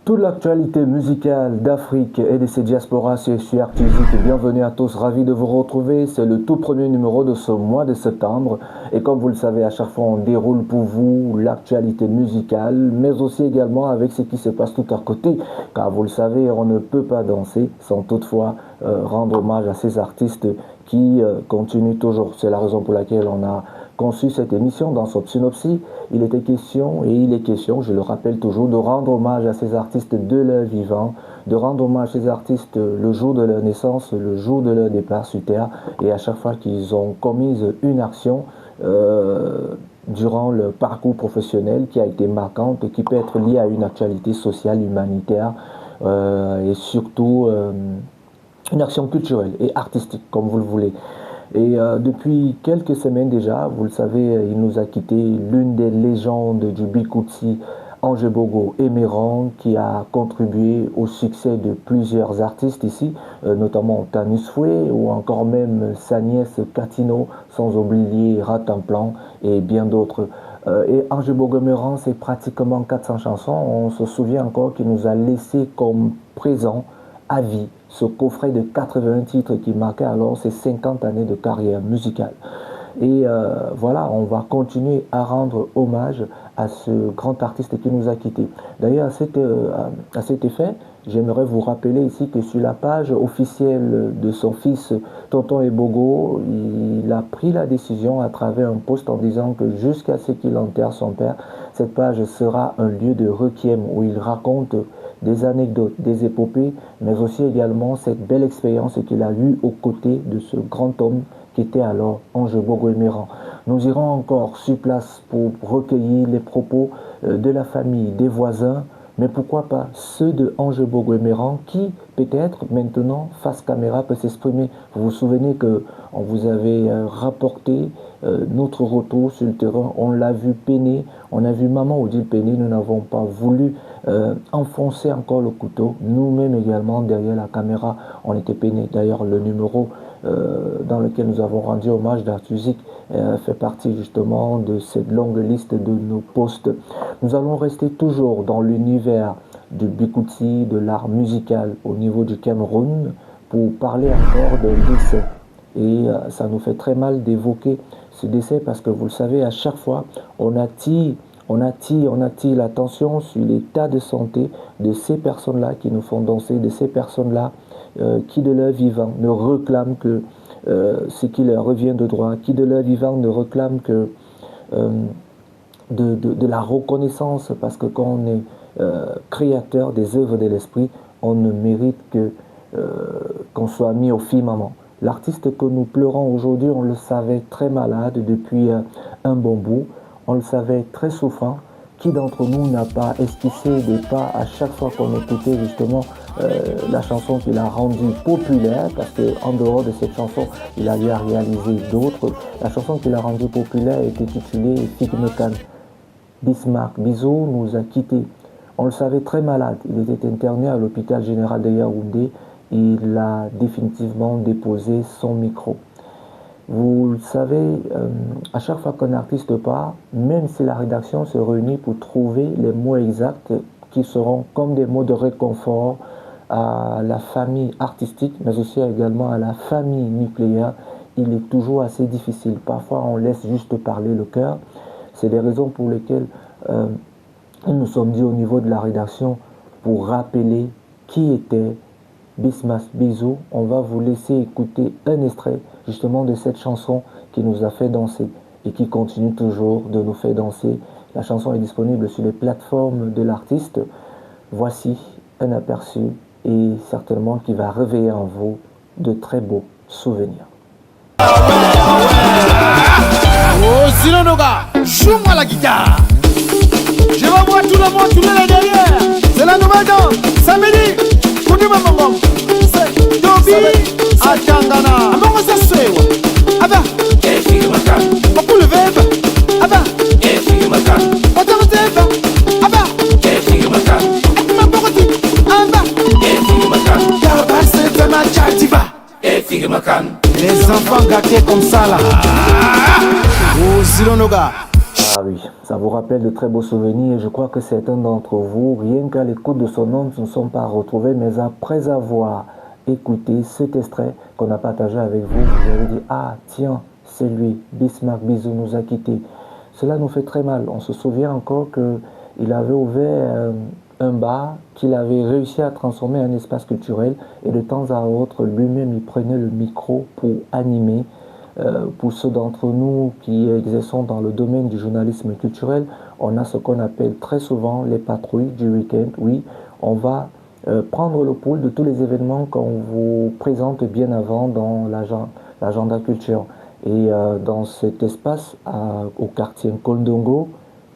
Toute l'actualité musicale d'Afrique et de ses diasporas sur Artisique. Bienvenue à tous, ravi de vous retrouver. C'est le tout premier numéro de ce mois de septembre. Et comme vous le savez, à chaque fois, on déroule pour vous l'actualité musicale, mais aussi également avec ce qui se passe tout à côté. Car vous le savez, on ne peut pas danser sans toutefois rendre hommage à ces artistes qui continuent toujours. C'est la raison pour laquelle on a conçu cette émission. Dans son synopsis, il était question, et il est question, je le rappelle toujours, de rendre hommage à ces artistes de leur vivant, de rendre hommage à ces artistes le jour de leur naissance, le jour de leur départ sur Terre, et à chaque fois qu'ils ont commis une action durant le parcours professionnel qui a été marquante et qui peut être liée à une actualité sociale, humanitaire, et surtout une action culturelle et artistique, comme vous le voulez. Et depuis quelques semaines déjà, vous le savez, il nous a quitté l'une des légendes du Bikutsi, Angebogo Emeran, qui a contribué au succès de plusieurs artistes ici, notamment Tanus Foué ou encore même sa nièce Katino, sans oublier Ratamplan et bien d'autres. Et Angebogo Emeran, c'est pratiquement 400 chansons. On se souvient encore qu'il nous a laissé comme présent à vie ce coffret de 80 titres qui marquait alors ses 50 années de carrière musicale. Et voilà, on va continuer à rendre hommage à ce grand artiste qui nous a quittés. D'ailleurs, à cet effet, j'aimerais vous rappeler ici que sur la page officielle de son fils, Tonton Ebogo, il a pris la décision à travers un post en disant que jusqu'à ce qu'il enterre son père, cette page sera un lieu de requiem où il raconte des anecdotes, des épopées, mais aussi également cette belle expérience qu'il a eue aux côtés de ce grand homme qui était alors Angebogo Emeran. Nous irons encore sur place pour recueillir les propos de la famille, des voisins, mais pourquoi pas ceux de Angebogo Emeran qui, peut-être, maintenant, face caméra, peut s'exprimer. Vous vous souvenez qu'on vous avait rapporté notre retour sur le terrain, on l'a vu peiner, on a vu Maman Odile peiner, nous n'avons pas voulu enfoncer encore le couteau. Nous-mêmes également, derrière la caméra, on était peinés. D'ailleurs, le numéro dans lequel nous avons rendu hommage d'Artusique fait partie justement de cette longue liste de nos posts. Nous allons rester toujours dans l'univers du Bikutsi, de l'art musical au niveau du Cameroun, pour parler encore d'un décès. Et ça nous fait très mal d'évoquer ce décès parce que vous le savez, à chaque fois, on attire l'attention sur l'état de santé de ces personnes-là qui nous font danser, de ces personnes-là qui de leur vivant ne réclament que ce qui leur revient de droit, qui de leur vivant ne réclament que de la reconnaissance, parce que quand on est créateur des œuvres de l'esprit, on ne mérite que qu'on soit mis au firmament. L'artiste que nous pleurons aujourd'hui, on le savait très malade depuis un bon bout, on le savait très souffrant. Qui d'entre nous n'a pas esquissé des pas à chaque fois qu'on écoutait justement la chanson qu'il a rendue populaire, parce qu'en dehors de cette chanson, il a eu à réaliser d'autres. La chanson qu'il a rendue populaire était titulée Figmekan. Bismarck Bizot nous a quittés. On le savait très malade. Il était interné à l'hôpital général de Yaoundé. Il a définitivement déposé son micro. Vous le savez, à chaque fois qu'un artiste part, même si la rédaction se réunit pour trouver les mots exacts qui seront comme des mots de réconfort à la famille artistique, mais aussi également à la famille nucléaire, il est toujours assez difficile. Parfois, on laisse juste parler le cœur. C'est les raisons pour lesquelles nous nous sommes dit au niveau de la rédaction pour rappeler qui était Bismarck Bizot. On va vous laisser écouter un extrait justement de cette chanson qui nous a fait danser et qui continue toujours de nous faire danser. La chanson est disponible sur les plateformes de l'artiste. Voici un aperçu et certainement qui va réveiller en vous de très beaux souvenirs. Oh, Silonoga, joue-moi la guitare. Je vais voir tout le monde tourner derrière. C'est la nouvelle danse. Samedi. Kudima mangom. C'est Tobi. Achangana. Amongo sa sewa. Aba. Efige makan. Bakule veva. Aba. Efige makan. Otama teva. Aba. Efige makan. Ekuma bokoti. Aba. Efige makan. Kaba se fema chativa. Efige makan. Les enfants gâtés comme ça là. Oh, Silonoga. Ah oui, ça vous rappelle de très beaux souvenirs. Je crois que certains d'entre vous, rien qu'à l'écoute de son nom, ne sont pas retrouvés, mais après avoir écouté cet extrait qu'on a partagé avec vous, vous avez dit, ah tiens, c'est lui, Bismarck Bizou nous a quittés. Cela nous fait très mal. On se souvient encore qu'il avait ouvert un bar qu'il avait réussi à transformer en espace culturel et de temps à autre, lui-même, il prenait le micro pour animer. Pour ceux d'entre nous qui exerçons dans le domaine du journalisme culturel, on a ce qu'on appelle très souvent les patrouilles du week-end. Oui, on va prendre le pouls de tous les événements qu'on vous présente bien avant dans l'agenda culture. Et dans cet espace, au quartier Kondongo,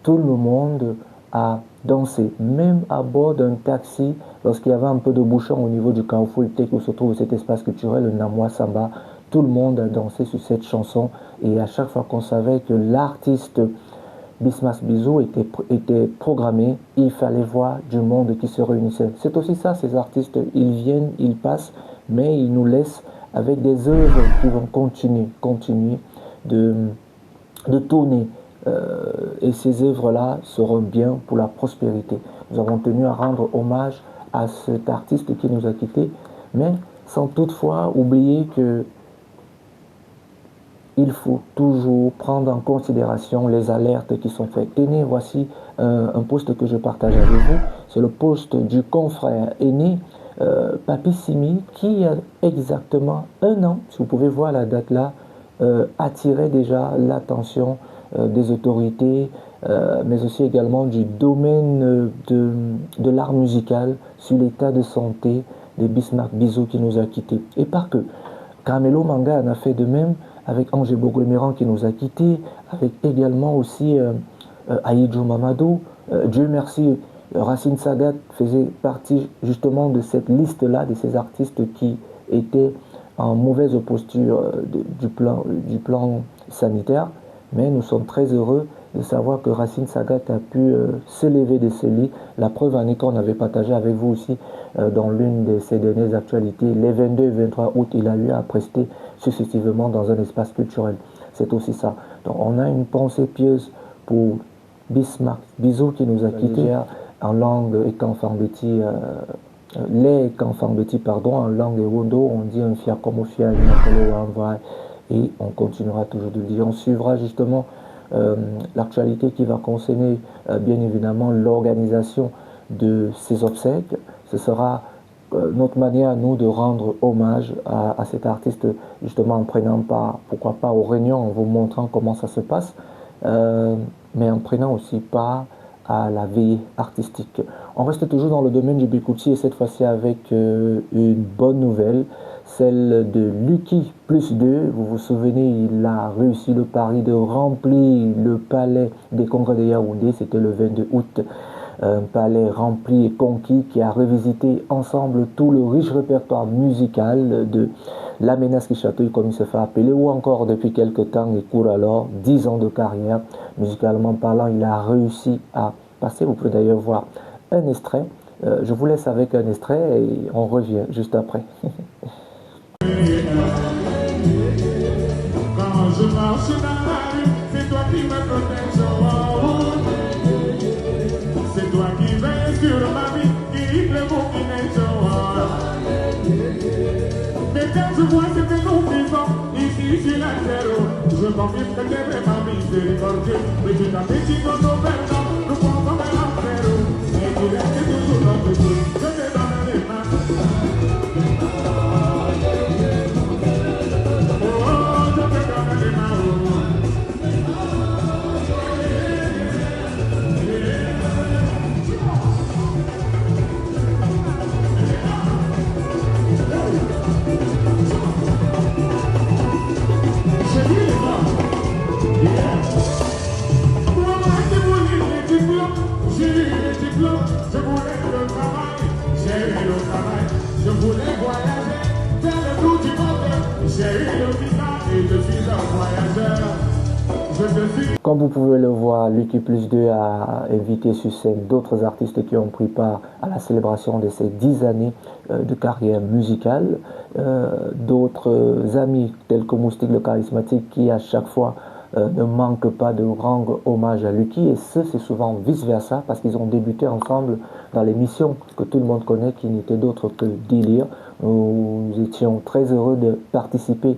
tout le monde a dansé, même à bord d'un taxi, lorsqu'il y avait un peu de bouchon au niveau du Carrefour Tech où se trouve cet espace culturel, le Namwa Samba. Tout le monde a dansé sur cette chanson et à chaque fois qu'on savait que l'artiste Bismarck Bizou était programmé, il fallait voir du monde qui se réunissait. C'est aussi ça, ces artistes, ils viennent, ils passent, mais ils nous laissent avec des œuvres qui vont continuer de tourner. Et ces œuvres-là seront bien pour la prospérité. Nous avons tenu à rendre hommage à cet artiste qui nous a quittés, mais sans toutefois oublier que il faut toujours prendre en considération les alertes qui sont faites. Tenez, voici un post que je partage avec vous. C'est le post du confrère aîné, Papi Simi, qui a exactement un an, si vous pouvez voir la date là, attirait déjà l'attention des autorités, mais aussi également du domaine de l'art musical sur l'état de santé de Bismarck Bizou qui nous a quittés. Et pas que. Carmelo Manga en a fait de même avec Angé Bogoméran qui nous a quittés, avec également aussi Aïdjo Mamadou. Dieu merci, Racine Sagat faisait partie justement de cette liste-là, de ces artistes qui étaient en mauvaise posture du plan sanitaire. Mais nous sommes très heureux de savoir que Racine Sagat a pu s'élever de ce lit. La preuve en est qu'on avait partagé avec vous aussi dans l'une de ces dernières actualités. Les 22 et 23 août, il a eu à prester successivement dans un espace culturel. C'est aussi ça. Donc on a une pensée pieuse pour Bismarck Bizou qui nous a quittés en langue Ekanfambeti, les Ekanfambeti, pardon, en langue Ewondo, on dit un fia comme fia, et on continuera toujours de le dire. On suivra justement l'actualité qui va concerner bien évidemment l'organisation de ces obsèques. Ce sera notre manière à nous de rendre hommage à cet artiste, justement en prenant part, pourquoi pas, aux réunions, en vous montrant comment ça se passe, mais en prenant aussi part à la veille artistique. On reste toujours dans le domaine du Bikouti et cette fois-ci avec une bonne nouvelle, celle de Lucky plus 2. Vous vous souvenez, il a réussi le pari de remplir le palais des congrès de Yaoundé, c'était le 22 août. Un palais rempli et conquis qui a revisité ensemble tout le riche répertoire musical de La Menace qui chatouille comme il se fait appeler, ou encore depuis quelques temps il court alors 10 ans de carrière. Musicalement parlant, il a réussi à passer. Vous pouvez d'ailleurs voir un extrait. Je vous laisse avec un extrait et on revient juste après. Quand je marche dans la rue, c'est toi qui me protèges. C'est toi qui veilles sur ma vie, qui le mot qui neige. Mais quand je vois cette confusion, ici sur la terre, je confirme que t'es vraiment miséricordieux. Mais tu t'as fait si ton auberge, nous pouvons comme un enfer. Et tu restes toujours notre Dieu, je te donne les mains. Je voulais voyager vers le bout du monde. J'ai eu le visa et je suis un voyageur. Comme vous pouvez le voir, Lucky plus 2 a invité sur scène d'autres artistes qui ont pris part à la célébration de ces 10 années de carrière musicale. D'autres amis tels que Moustique le charismatique qui à chaque fois ne manquent pas de rendre hommage à Lucky, et c'est souvent vice-versa, parce qu'ils ont débuté ensemble dans l'émission que tout le monde connaît, qui n'était d'autre que Délire. Nous étions très heureux de participer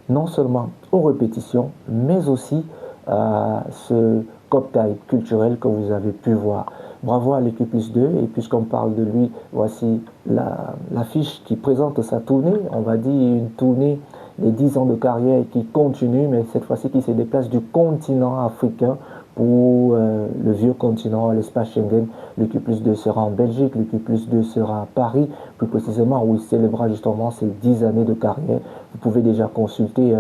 non seulement aux répétitions, mais aussi à ce cocktail culturel que vous avez pu voir. Bravo à l'équipe plus 2, et puisqu'on parle de lui, voici l'affiche qui présente sa tournée, on va dire une tournée des 10 ans de carrière qui continue, mais cette fois-ci qui se déplace du continent africain pour le vieux continent, l'espace Schengen. L'équipe plus 2 sera en Belgique, l'équipe plus 2 sera à Paris, plus précisément où il célébrera justement ses 10 années de carrière. Vous pouvez déjà consulter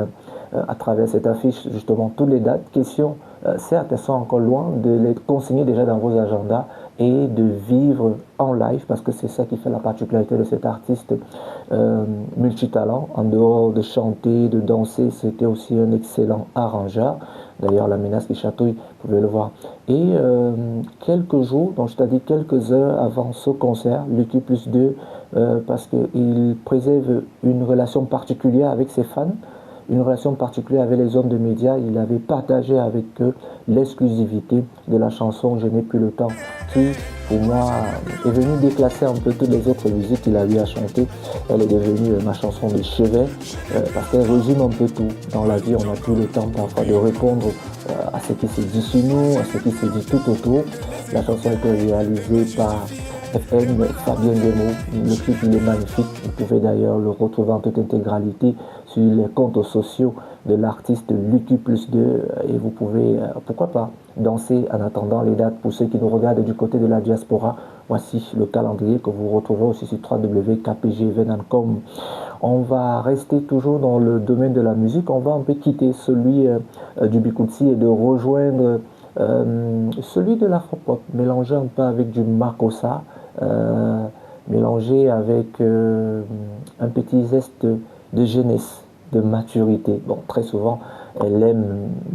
à travers cette affiche justement toutes les dates. Question, certes elles sont encore loin, de les consigner déjà dans vos agendas et de vivre en live, parce que c'est ça qui fait la particularité de cet artiste multitalent. En dehors de chanter, de danser, c'était aussi un excellent arrangeur. D'ailleurs, la menace qui chatouille, vous pouvez le voir. Et quelques jours, donc c'est-à-dire quelques heures avant ce concert, Lucky plus 2, parce qu'il préserve une relation particulière avec ses fans, une relation particulière avec les hommes de médias. Il avait partagé avec eux l'exclusivité de la chanson Je n'ai plus le temps, qui pour moi est venue déclasser un peu toutes les autres musiques qu'il a eu à chanter. Elle est devenue ma chanson de chevet, parce qu'elle résume un peu tout. Dans la vie, on n'a plus le temps parfois de répondre à ce qui se dit sur nous, à ce qui se dit tout autour. La chanson a été réalisée par FM Fabien Demo. Le clip il est magnifique. Vous pouvez d'ailleurs le retrouver en toute intégralité sur les comptes sociaux de l'artiste Lucky plus 2, et vous pouvez, pourquoi pas, danser en attendant les dates. Pour ceux qui nous regardent du côté de la diaspora, voici le calendrier que vous retrouvez aussi sur www.kpgevn.com. On va rester toujours dans le domaine de la musique. On va un peu quitter celui du Bikutsi et de rejoindre celui de l'afropop, mélangé un peu avec du makossa, mélangé avec un petit zeste de jeunesse, de maturité. Bon, très souvent, elle aime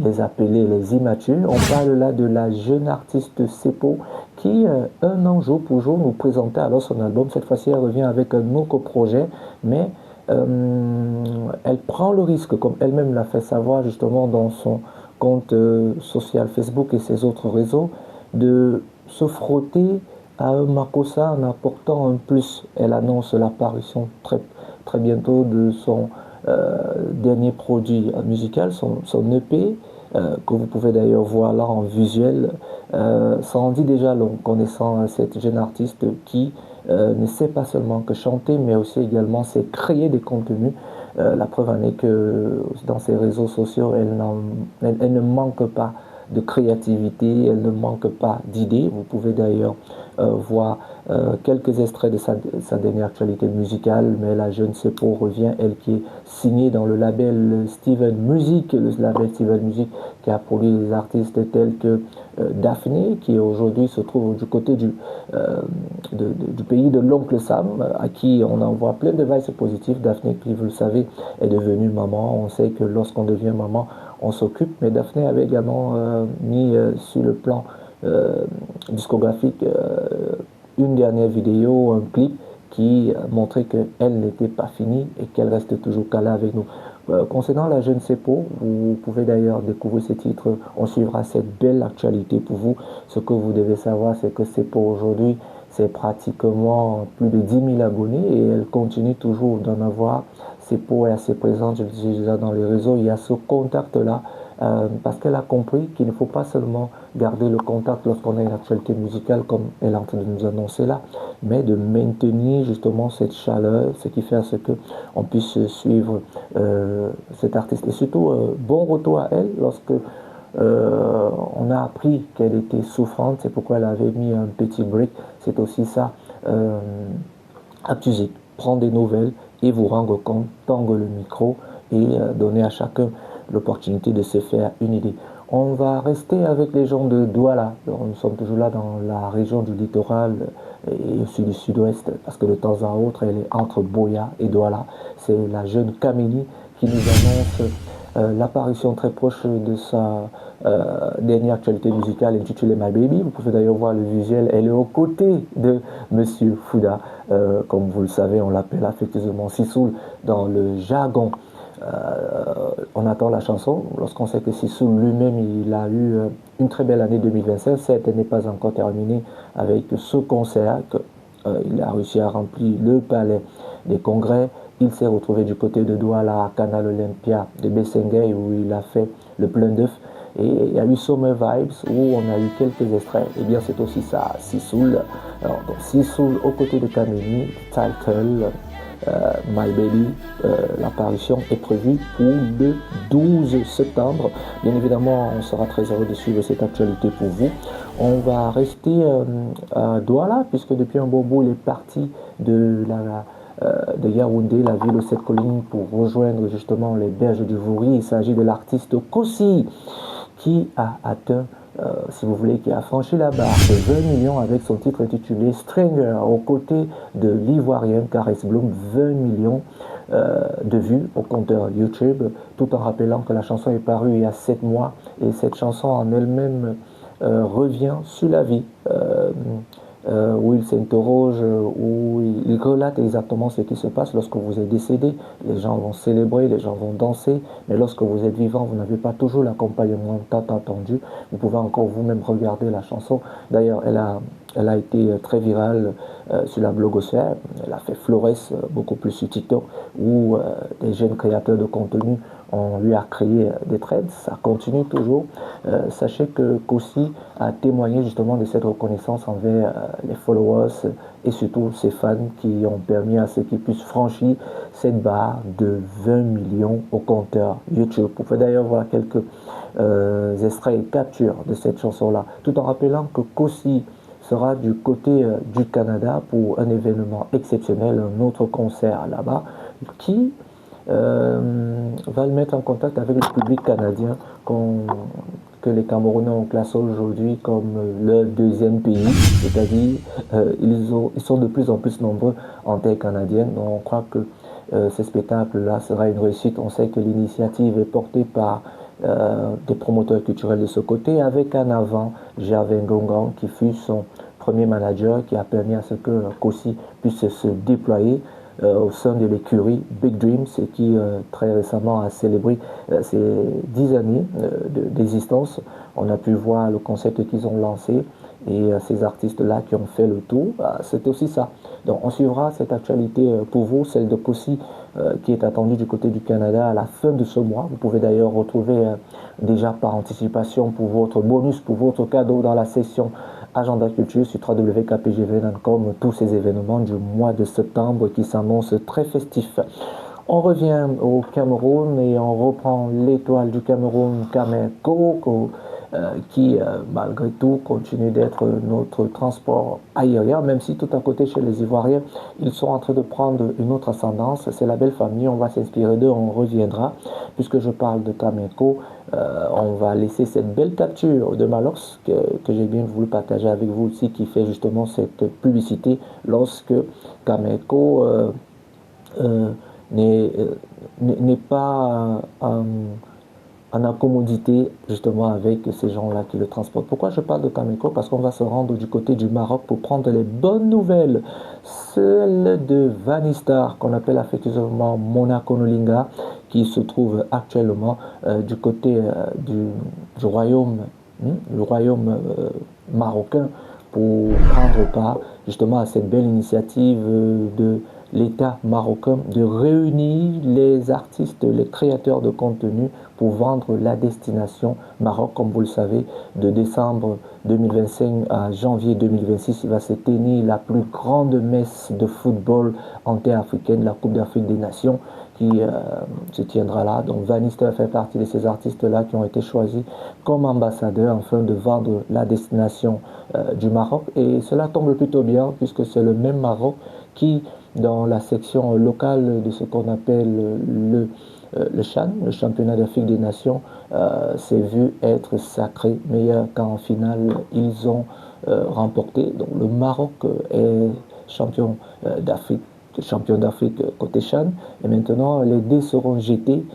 les appeler les immatures. On parle là de la jeune artiste Sepo qui, un an jour pour jour, nous présentait alors son album. Cette fois-ci, elle revient avec un autre projet, mais elle prend le risque, comme elle-même l'a fait savoir justement dans son compte social Facebook et ses autres réseaux, de se frotter à un makossa en apportant un plus. Elle annonce l'apparition très bientôt de son dernier produit musical, son EP, que vous pouvez d'ailleurs voir là en visuel. Ça en dit déjà long, connaissant cette jeune artiste qui ne sait pas seulement que chanter, mais aussi également sait créer des contenus. La preuve en est que dans ses réseaux sociaux, elle ne manque pas de créativité, elle ne manque pas d'idées. Vous pouvez d'ailleurs voir quelques extraits de sa dernière actualité musicale, mais la jeune Sepo revient, elle qui est signée dans le label Steven Music, le label Steven Music qui a produit des artistes tels que Daphné, qui aujourd'hui se trouve du côté du pays de l'oncle Sam, à qui on envoie plein de vibes positives. Daphné, qui vous le savez, est devenue maman. On sait que lorsqu'on devient maman, on s'occupe, mais Daphné avait également mis sur le plan discographique une dernière vidéo, un clip qui montrait qu'elle n'était pas finie et qu'elle reste toujours calée avec nous. Concernant la jeune Sepo, vous pouvez d'ailleurs découvrir ce titre. On suivra cette belle actualité pour vous. Ce que vous devez savoir, c'est que Sepo aujourd'hui, c'est pratiquement plus de 10 000 abonnés et elle continue toujours d'en avoir. Sepo est assez présente, je le disais déjà dans les réseaux. Il y a ce contact-là parce qu'elle a compris qu'il ne faut pas seulement garder le contact lorsqu'on a une actualité musicale comme elle est en train de nous annoncer là, mais de maintenir justement cette chaleur, ce qui fait à ce qu'on puisse suivre cet artiste. Et surtout, bon retour à elle lorsque on a appris qu'elle était souffrante, c'est pourquoi elle avait mis un petit break. C'est aussi ça, Actuzik, prendre des nouvelles et vous rendre compte, tendre le micro et donner à chacun l'opportunité de se faire une idée. On va rester avec les gens de Douala. Nous sommes toujours là dans la région du littoral et aussi du sud-ouest, parce que de temps à autre, elle est entre Boya et Douala. C'est la jeune Camélie qui nous annonce l'apparition très proche de sa dernière actualité musicale intitulée My Baby. Vous pouvez d'ailleurs voir le visuel. Elle est aux côtés de Monsieur Fouda. Comme vous le savez, on l'appelle affectueusement Sissoul dans le jargon On attend la chanson lorsqu'on sait que Sissou lui-même il a eu une très belle année 2025. Certes, elle n'est pas encore terminée avec ce concert qu'il a réussi à remplir le palais des congrès. Il s'est retrouvé du côté de Douala à Canal Olympia de Bessengay où il a fait le plein d'œufs. Et il y a eu Summer Vibes où on a eu quelques extraits. Et bien c'est aussi ça, Sissoul. Alors donc Sissoul aux côtés de Kameni, Title, My Baby, l'apparition est prévue pour le 12 septembre. Bien évidemment, on sera très heureux de suivre cette actualité pour vous. On va rester à Douala, puisque depuis un bon bout, il est parti de Yaoundé, la ville aux 7 collines, pour rejoindre justement les berges du Vouri. Il s'agit de l'artiste Kossi, qui a atteint, si vous voulez, qui a franchi la barre de 20 millions avec son titre intitulé Stranger, aux côtés de l'ivoirienne Caress Bloom, 20 millions de vues au compteur YouTube, tout en rappelant que la chanson est parue il y a 7 mois et cette chanson en elle-même revient sur la vie. Où il s'interroge, où il relate exactement ce qui se passe lorsque vous êtes décédé. Les gens vont célébrer, les gens vont danser, mais lorsque vous êtes vivant, vous n'avez pas toujours l'accompagnement tant attendu. Vous pouvez encore vous-même regarder la chanson. D'ailleurs, elle a été très virale sur la blogosphère. Elle a fait florès beaucoup plus sur TikTok, où des jeunes créateurs de contenu on lui a créé des threads, ça continue toujours. Sachez que Kossi a témoigné justement de cette reconnaissance envers les followers et surtout ses fans qui ont permis à ce qu'ils puissent franchir cette barre de 20 millions au compteur YouTube. Vous pouvez d'ailleurs voir quelques extraits et captures de cette chanson-là, tout en rappelant que Kossi sera du côté du Canada pour un événement exceptionnel, un autre concert là-bas, qui va le mettre en contact avec le public canadien que les Camerounais ont classé aujourd'hui comme leur deuxième pays, c'est-à-dire ils sont de plus en plus nombreux en terre canadienne. Donc on croit que ce spectacle-là sera une réussite. On sait que l'initiative est portée par des promoteurs culturels de ce côté, avec en avant Gervais Ngongan qui fut son premier manager, qui a permis à ce que Kossi puisse se déployer au sein de l'écurie Big Dreams et qui très récemment a célébré ses 10 années d'existence. On a pu voir le concept qu'ils ont lancé et ces artistes-là qui ont fait le tour, c'est aussi ça. Donc on suivra cette actualité pour vous, celle de Kossi qui est attendue du côté du Canada à la fin de ce mois. Vous pouvez d'ailleurs retrouver déjà par anticipation pour votre bonus, pour votre cadeau dans la session Agenda Culture sur www.kpgv.com tous ces événements du mois de septembre qui s'annoncent très festifs. On revient au Cameroun et on reprend l'étoile du Cameroun, Kameko, qui malgré tout continue d'être notre transport aérien, même si tout à côté chez les Ivoiriens, ils sont en train de prendre une autre ascendance. C'est la belle famille, on va s'inspirer d'eux, on reviendra. Puisque je parle de Kameko, on va laisser cette belle capture de Malox que j'ai bien voulu partager avec vous aussi, qui fait justement cette publicité lorsque Kameko n'est pas en accommodité justement avec ces gens-là qui le transportent. Pourquoi je parle de Kameko? Parce qu'on va se rendre du côté du Maroc pour prendre les bonnes nouvelles. Celle de Vanistar, qu'on appelle affectueusement Monaco Nolinga, qui se trouve actuellement du côté du royaume, le royaume marocain, pour prendre part justement à cette belle initiative de l'État marocain de réunir les artistes, les créateurs de contenu pour vendre la destination Maroc. Comme vous le savez, de décembre 2025 à janvier 2026, il va se tenir la plus grande messe de football en terre africaine, la Coupe d'Afrique des Nations, qui se tiendra là. Donc Vanister fait partie de ces artistes-là qui ont été choisis comme ambassadeurs afin de vendre la destination du Maroc. Et cela tombe plutôt bien puisque c'est le même Maroc qui, dans la section locale de ce qu'on appelle le CHAN, le championnat d'Afrique des Nations, s'est vu être sacré meilleur qu'en finale ils ont remporté. Donc le Maroc est champion d'Afrique côté CHAN, et maintenant les dés seront jetés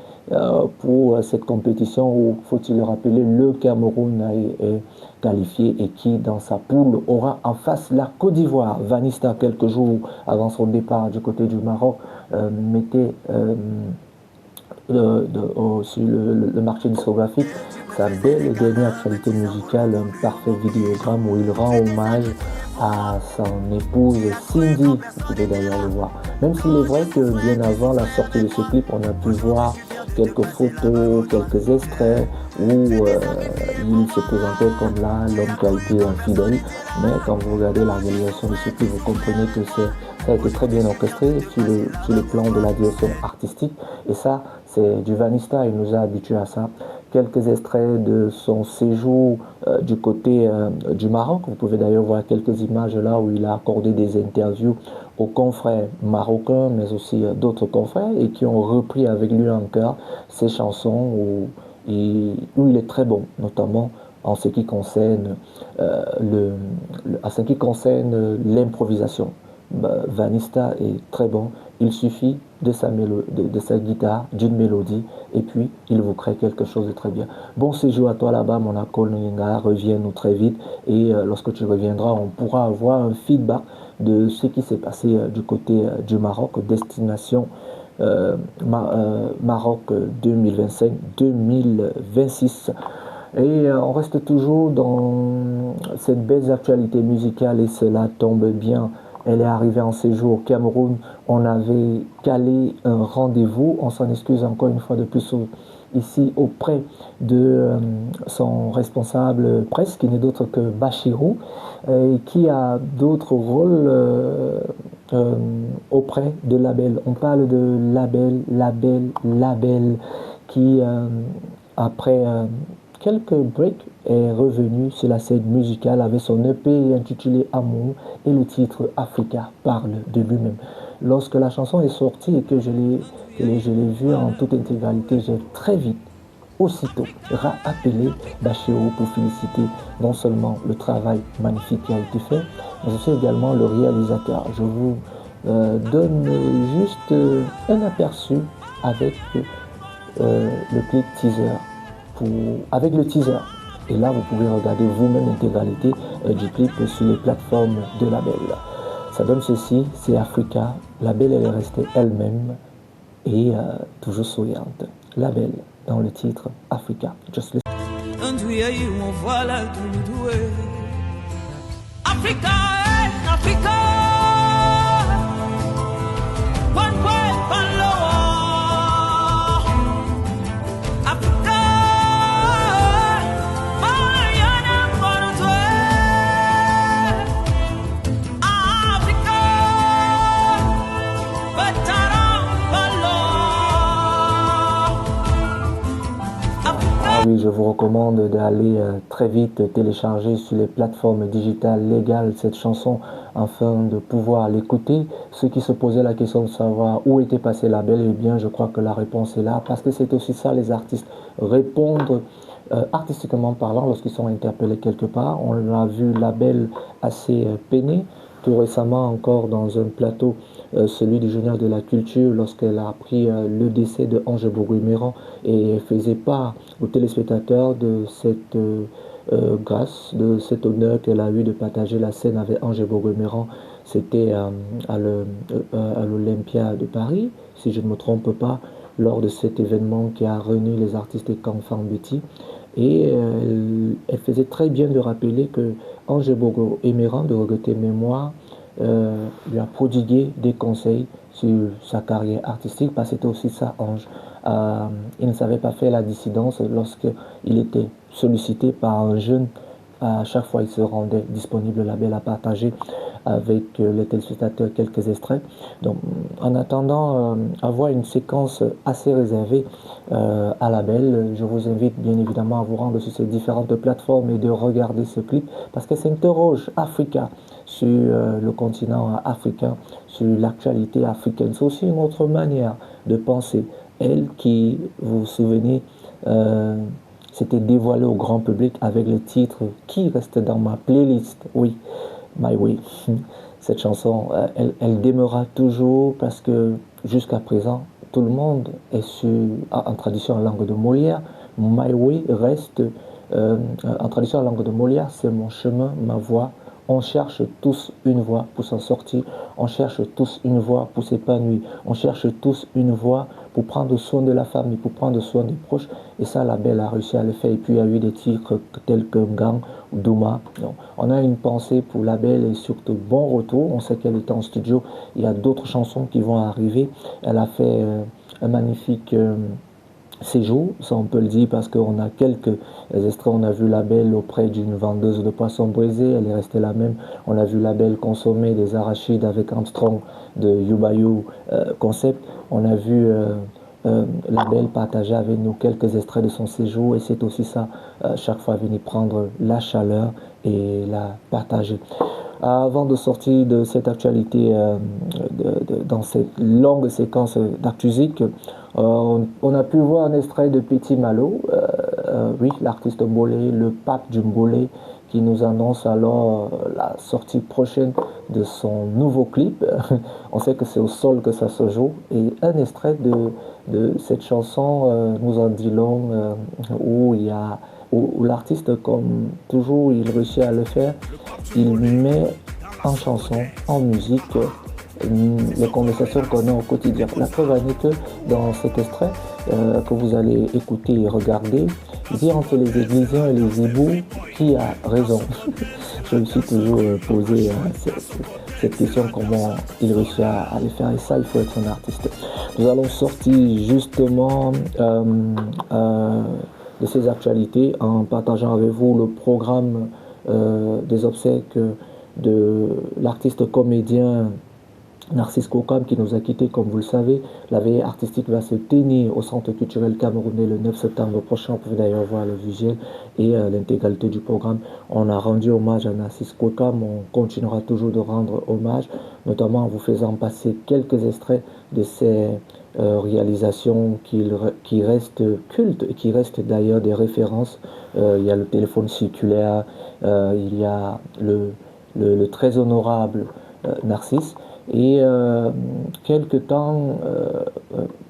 pour cette compétition où, faut-il le rappeler, le Cameroun est qualifié et qui, dans sa poule, aura en face la Côte d'Ivoire. Vanista, quelques jours avant son départ du côté du Maroc, mettait sur le marché discographique, sa belle et dernière actualité musicale, un parfait vidéogramme où il rend hommage à son épouse Cindy, vous pouvez d'ailleurs le voir. Même s'il est vrai que bien avant la sortie de ce clip, on a pu voir quelques photos, quelques extraits où il se présentait comme là l'homme qui a été infidèle. Mais quand vous regardez la réalisation de ce clip, vous comprenez que ça a été très bien orchestré sur le plan de la direction artistique. Et ça, c'est du Vanista, il nous a habitués à ça. Quelques extraits de son séjour du côté du Maroc. Vous pouvez d'ailleurs voir quelques images là où il a accordé des interviews aux confrères marocains, mais aussi d'autres confrères, et qui ont repris avec lui en chœur ses chansons où il est très bon, notamment en ce qui concerne l'improvisation. Vanista est très bon. Il suffit de sa guitare, d'une mélodie, et puis il vous crée quelque chose de très bien. Bon séjour à toi là-bas, mon Akol Ninga. Reviens-nous très vite. Et lorsque tu reviendras, on pourra avoir un feedback de ce qui s'est passé du côté du Maroc, destination Maroc 2025-2026. Et on reste toujours dans cette belle actualité musicale et cela tombe bien. Elle est arrivée en séjour au Cameroun. On avait calé un rendez-vous. On s'en excuse encore une fois de plus ici auprès de son responsable presse, qui n'est d'autre que Bachirou, qui a d'autres rôles auprès de Label. On parle de Label, qui après quelques breaks est revenu sur la scène musicale avec son EP intitulé Amour, et le titre Africa parle de lui-même. Lorsque la chanson est sortie et que je l'ai vue en toute intégralité, j'ai très vite, aussitôt, appelé Bachirou pour féliciter non seulement le travail magnifique qui a été fait, mais aussi également le réalisateur. Je vous donne juste un aperçu avec le clip teaser. Avec le teaser. Et là, vous pouvez regarder vous-même l'intégralité du clip sur les plateformes de Label. Ça donne ceci, c'est Africa. Label, elle est restée elle-même et toujours souriante. Label, dans le titre Africa. Just listen. Africa, Africa. Oui, je vous recommande d'aller très vite télécharger sur les plateformes digitales légales cette chanson afin de pouvoir l'écouter. Ceux qui se posaient la question de savoir où était passé Label, eh bien je crois que la réponse est là, parce que c'est aussi ça les artistes, répondre artistiquement parlant lorsqu'ils sont interpellés quelque part. On l'a vu Label assez peiné. Tout récemment encore dans un plateau, celui du Journal de la Culture, lorsqu'elle a appris le décès de Ange Bourguiméran et faisait part aux téléspectateurs de cette grâce, de cet honneur qu'elle a eu de partager la scène avec Ange Bourguiméran. C'était à l'Olympia de Paris, si je ne me trompe pas, lors de cet événement qui a réuni les artistes et Canfan Betty. Et elle faisait très bien de rappeler que Ange Bourguiméran, de regretter mémoire, lui a prodigué des conseils sur sa carrière artistique, parce que c'était aussi ça, Ange. Il ne savait pas faire la dissidence lorsqu'il était sollicité par un jeune. À chaque fois, il se rendait disponible. Label à partager avec les téléspectateurs quelques extraits. Donc, en attendant avoir une séquence assez réservée à Label, je vous invite bien évidemment à vous rendre sur ces différentes plateformes et de regarder ce clip, parce que ça interroge Africa sur le continent africain, sur l'actualité africaine. C'est aussi une autre manière de penser. Elle qui, vous vous souvenez, s'était dévoilée au grand public avec le titre qui reste dans ma playlist, oui, My Way. Cette chanson, elle demeurera toujours, parce que jusqu'à présent, tout le monde est en tradition en langue de Molière. My Way reste en tradition en langue de Molière, c'est mon chemin, ma voix. On cherche tous une voie pour s'en sortir, on cherche tous une voie pour s'épanouir, on cherche tous une voie pour prendre soin de la famille, pour prendre soin des proches. Et ça, la belle a réussi à le faire. Et puis, il y a eu des titres tels que Gang ou Douma. Donc, on a une pensée pour la belle et surtout bon retour. On sait qu'elle était en studio. Il y a d'autres chansons qui vont arriver. Elle a fait un magnifique séjour, ça on peut le dire parce qu'on a quelques extraits. On a vu la belle auprès d'une vendeuse de poissons brisés, elle est restée la même. On a vu la belle consommer des arachides avec Armstrong de Yubayou Concept. On a vu la belle partager avec nous quelques extraits de son séjour, et c'est aussi ça, chaque fois venir prendre la chaleur et la partager. Avant de sortir de cette actualité, dans cette longue séquence d'actusique, on a pu voir un extrait de Petit Malo, oui, l'artiste Mbolé, le pape du Mbolé, qui nous annonce alors la sortie prochaine de son nouveau clip. On sait que c'est au sol que ça se joue, et un extrait de cette chanson nous en dit long, où l'artiste, comme toujours, il réussit à le faire. Il met en chanson, en musique, les conversations qu'on a au quotidien. La preuve en est que dans cet extrait que vous allez écouter et regarder, il dit entre les Églisiens et les hiboux, qui a raison? Je me suis toujours posé cette question, comment il réussit à le faire, et ça, il faut être un artiste. Nous allons sortir justement de ces actualités en partageant avec vous le programme des obsèques de l'artiste comédien Narcisse Kokam, qui nous a quittés, comme vous le savez. La veillée artistique va se tenir au Centre culturel camerounais le 9 septembre prochain. Vous pouvez d'ailleurs voir le visuel et l'intégralité du programme. On a rendu hommage à Narcisse Kokam, on continuera toujours de rendre hommage, notamment en vous faisant passer quelques extraits de ces réalisations qui restent cultes et qui restent d'ailleurs des références. Il y a le téléphone circulaire, il y a le très honorable Narcisse. Et quelque temps,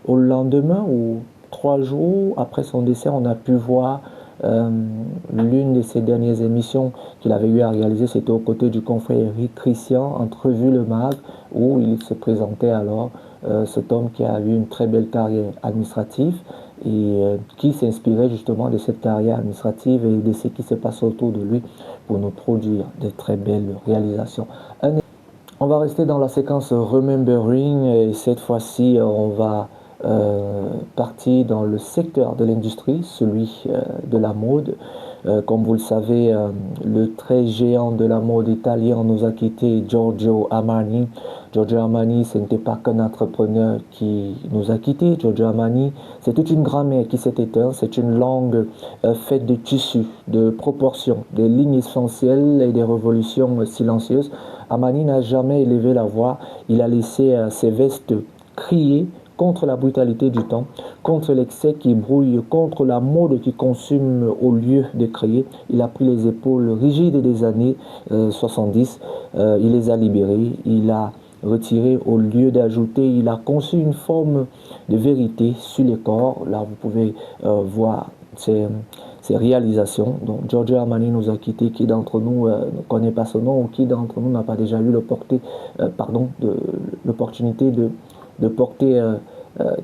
au lendemain ou 3 jours après son décès, on a pu voir l'une de ses dernières émissions qu'il avait eu à réaliser. C'était aux côtés du confrère Eric Christian, Entrevue le Mag, où il se présentait alors, cet homme qui a eu une très belle carrière administrative et qui s'inspirait justement de cette carrière administrative et de ce qui se passe autour de lui pour nous produire de très belles réalisations. On va rester dans la séquence Remembering, et cette fois-ci on va partir dans le secteur de l'industrie, celui de la mode. Comme vous le savez, le très géant de la mode italien nous a quitté, Giorgio Armani. Giorgio Armani, ce n'était pas qu'un entrepreneur qui nous a quittés. Giorgio Armani, c'est toute une grammaire qui s'est éteinte. C'est une langue faite de tissus, de proportions, des lignes essentielles et des révolutions silencieuses. Armani n'a jamais élevé la voix. Il a laissé ses vestes crier contre la brutalité du temps, contre l'excès qui brouille, contre la mode qui consume au lieu de créer. Il a pris les épaules rigides des années 70, il les a libérées, il a retiré au lieu d'ajouter, il a conçu une forme de vérité sur les corps. Là, vous pouvez voir ces réalisations. Donc, Giorgio Armani nous a quittés. Qui d'entre nous ne connaît pas son nom, ou qui d'entre nous n'a pas déjà eu l'opportunité de porter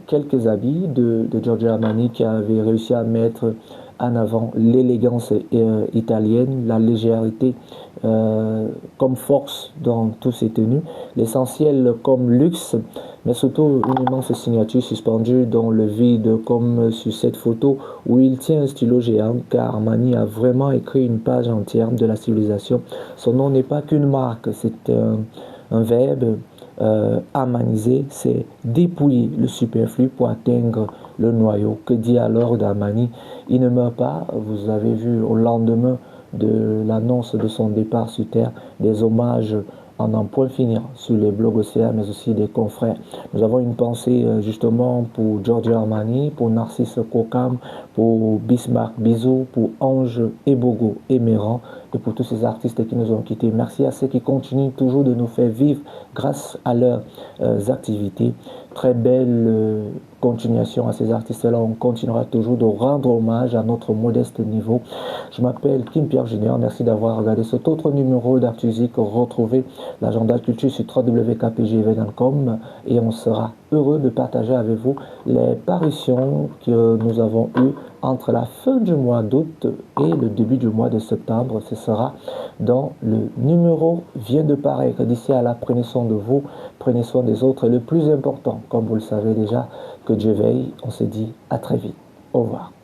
quelques habits de Giorgio Armani, qui avait réussi à mettre en avant l'élégance italienne, la légèreté comme force dans tous ses tenues, l'essentiel comme luxe, mais surtout une immense signature suspendue dans le vide, comme sur cette photo où il tient un stylo géant, car Armani a vraiment écrit une page entière de la civilisation. Son nom n'est pas qu'une marque, c'est un verbe. Armaniser, c'est dépouiller le superflu pour atteindre le noyau. Que dit alors d'Armani? Il ne meurt pas. Vous avez vu au lendemain de l'annonce de son départ sur Terre, des hommages en un point finir sur les blogosphères, mais aussi des confrères. Nous avons une pensée justement pour Giorgio Armani, pour Narcisse Kokam, pour Bismarck Bizot, pour Ange Ebogo et Méran, et pour tous ces artistes qui nous ont quittés. Merci à ceux qui continuent toujours de nous faire vivre grâce à leurs activités. Très belle continuation à ces artistes-là. On continuera toujours de rendre hommage à notre modeste niveau. Je m'appelle Kim Pierre Junior. Merci d'avoir regardé cet autre numéro d'Artusique. Retrouvez l'agenda culture sur www.kpgeven.com et on sera heureux de partager avec vous les parutions que nous avons eues entre la fin du mois d'août et le début du mois de septembre. Ce sera dans le numéro Vient de paraître. D'ici à là, prenez soin de vous, prenez soin des autres. Et le plus important, comme vous le savez déjà, que Dieu veille. On se dit à très vite. Au revoir.